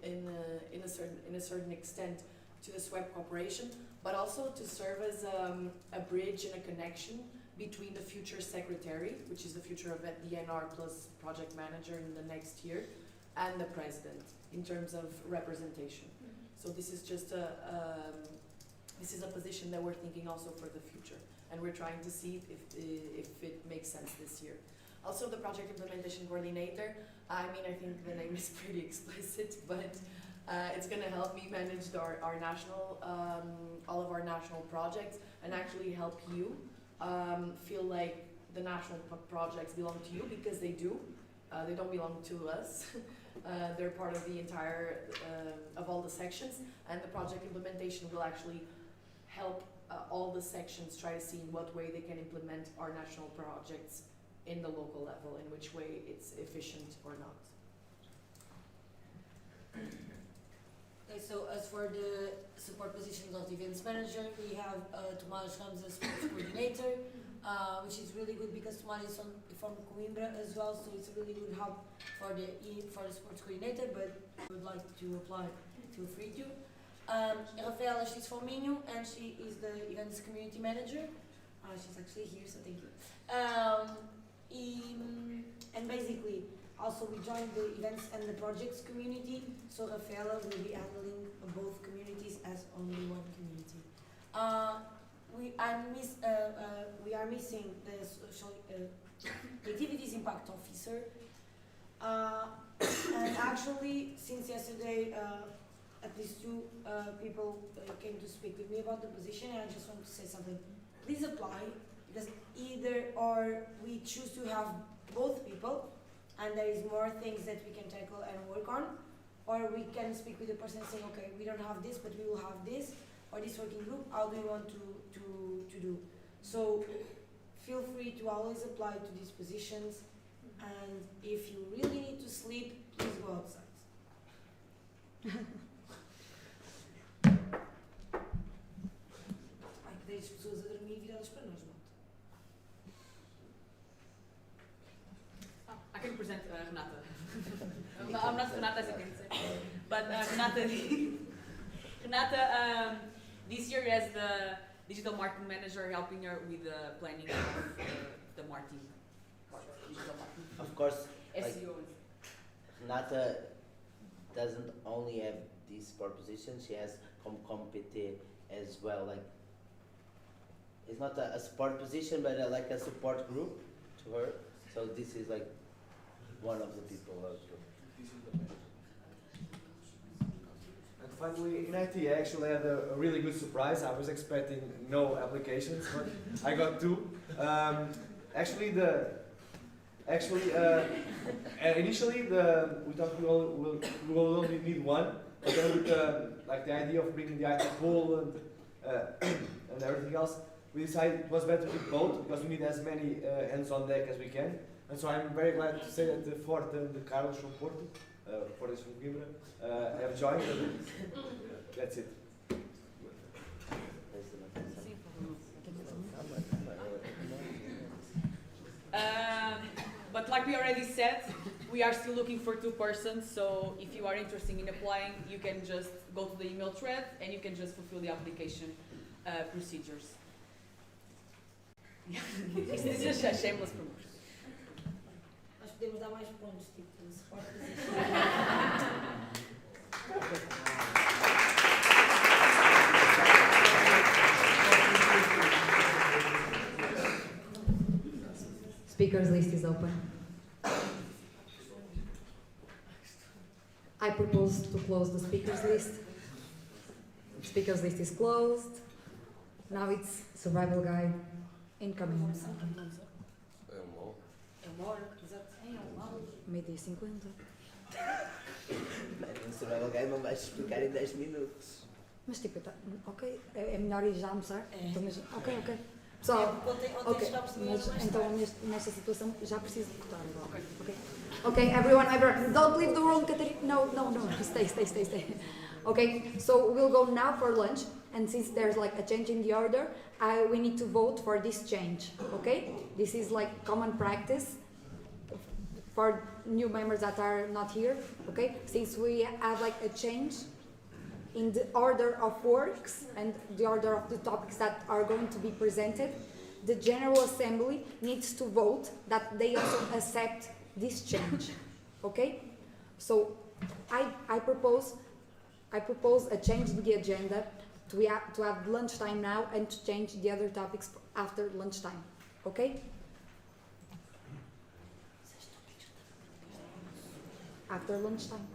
in a certain extent to the SWEP cooperation, but also to serve as a bridge and a connection between the future secretary, which is the future of the NR plus project manager in the next year, and the president in terms of representation. So this is just this is a position that we're thinking also for the future, and we're trying to see if it makes sense this year. Also, the project implementation coordinator, I mean, I think the name is pretty explicit, but it's going to help me manage our national, all of our national projects, and actually help you feel like the national projects belong to you, because they do. They don't belong to us. They're part of the entire, of all the sections, and the project implementation will actually help all the sections try to see in what way they can implement our national projects in the local level, in which way it's efficient or not. Okay, so as for the support positions of the events manager, we have Tomás Ramos as sports coordinator, which is really good because Tomás is from Coimbra as well, so it's a really good help for the sports coordinator, but if you would like to apply, feel free to. Rafaela, she's from Minho, and she is the events community manager. She's actually here, so thank you. And basically, also we joined the events and the projects community, so Rafaela will be handling both communities as only one community. We are missing the social activities impact officer, and actually since yesterday at least 2 people came to speak with me about the position, and I just want to say something. Please apply, because either or we choose to have both people and there is more things that we can tackle and work on, or we can speak with the person saying, okay, we don't have this, but we will have this, or this working group, how do you want to do? So feel free to always apply to these positions, And if you really need to sleep, please go outside. Ai, que deixe pessoas a dormir viradas para nós, não? I can present Renata. I'm not Renata as I can say, but Renata, Renata this year as the digital marketing manager, helping her with the planning of the marketing part, digital marketing. Of course, like, SEO. Nata doesn't only have this sport position, she has compete as well. Like, it's not a sport position, but like a support group to her. So this is like one of the people. And finally, in IT, I actually had a really good surprise. I was expecting no applications, but I got 2. Initially, we thought we will only need 1, but then with the idea of bringing the IT pool and everything else, we decided it was better with both because we need as many hands on deck as we can. And so I'm very glad to say that the Forte and the Carlos from Porto, Forte is from Coimbra, have joined. That's it. But like we already said, we are still looking for 2 persons, so if you are interested in applying, you can just go to the email thread and you can just fulfill the application procedures. This is just a shameless promotion. Nós podemos dar mais pontos, tipo, suporte. Speakers list is open. I propose to close the speakers list. Speakers list is closed. Now it's survival guide incoming. É uma hora, exato. É uma hora. Meio-dia e 50. No Survival Guide não vais explicar em 10 minutos. Mas tipo, ok, é melhor ir já almoçar? É. Então, mas, ok. Pessoal, Ontem ok, chegámos também mas mais então tarde. nesta situação já preciso de votar agora. Okay, everyone, don't leave the room, Catarina. No, stay. Okay, so we'll go now for lunch, and since there's like a change in the order, we need to vote for this change. Okay, this is like common practice for new members that are not here. Okay, since we have like a change in the order of works and the order of the topics that are going to be presented, the General Assembly needs to vote that they also accept this change. Okay? So I propose a change in the agenda to have lunchtime now and to change the other topics after lunchtime. Okay? After lunchtime.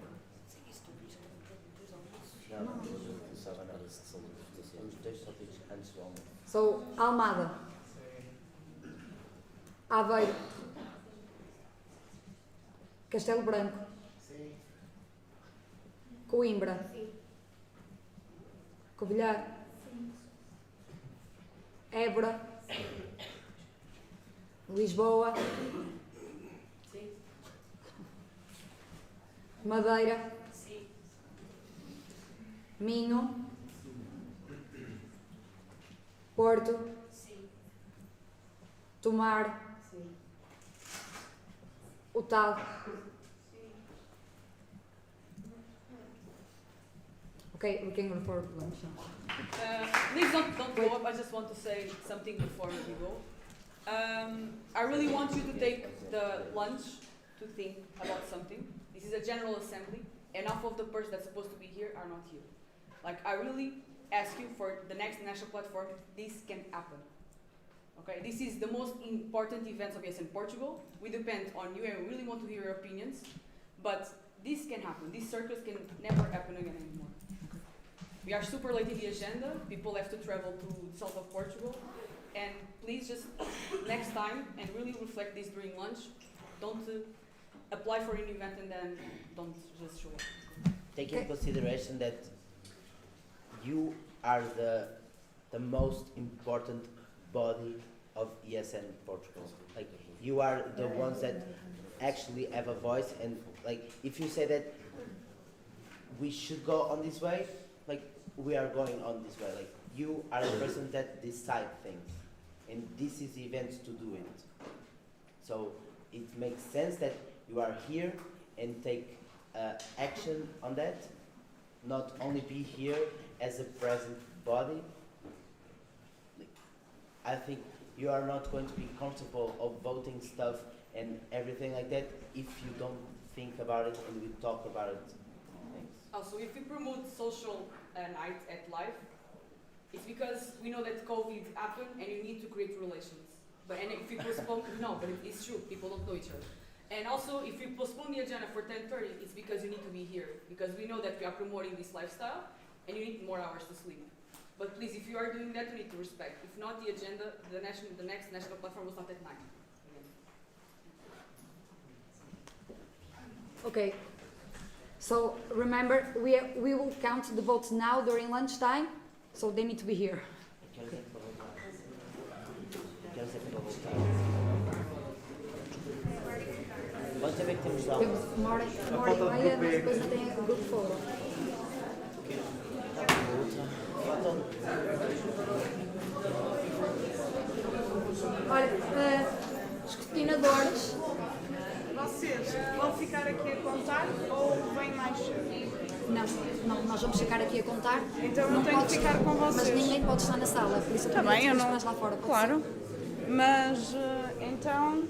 So, Almada, Aveiro, Castelo Branco, Coimbra, Covilhã, Évora, Lisboa, Madeira, Minho, Porto, Tomar, UTAD. Okay, we can go for lunch. Please don't go up. I just want to say something before we go. I really want you to take the lunch to think about something. This is a general assembly, and half of the persons that's supposed to be here are not here. Like, I really ask you for the next national platform, this can happen. Okay, this is the most important event of yes in Portugal. We depend on you and we really want to hear your opinions, but this can happen. These circles can never happen again anymore. We are super late in the agenda. People have to travel to the south of Portugal. And please just next time and really reflect this during lunch. Don't apply for an event and then don't just show up. Take in consideration that you are the most important body of ESN Portugal. Like, you are the ones that actually have a voice, and like if you say that we should go on this way, like we are going on this way. Like you are the person that decide things, and this is the event to do it. So it makes sense that you are here and take action on that, not only be here as a present body. Like, I think you are not going to be comfortable of voting stuff and everything like that if you don't think about it and we talk about it. Thanks. Also, if we promote social night at life, it's because we know that COVID happened and you need to create relations. But and if you postpone, no, but it's true, people don't know each other. And also, if you postpone the agenda for 10:30, it's because you need to be here. Because we know that we are promoting this lifestyle and you need more hours to sleep. But please, if you are doing that, you need to respect. If not, the agenda, the next national platform will start at 9. Okay. So remember, we will count the votes now during lunchtime, so they need to be here. Quanto tempo é que temos de aula? Temos uma hora e meia, mas depois não tem o grupo fora. Olha, escrutinadores. Vocês vão ficar aqui a contar ou vêm mais cedo? Não, nós vamos ficar aqui a contar. Então eu tenho que ficar com vocês. Mas ninguém pode estar na sala, por isso eu Tá bem, eu não. mais lá fora. Claro. Mas então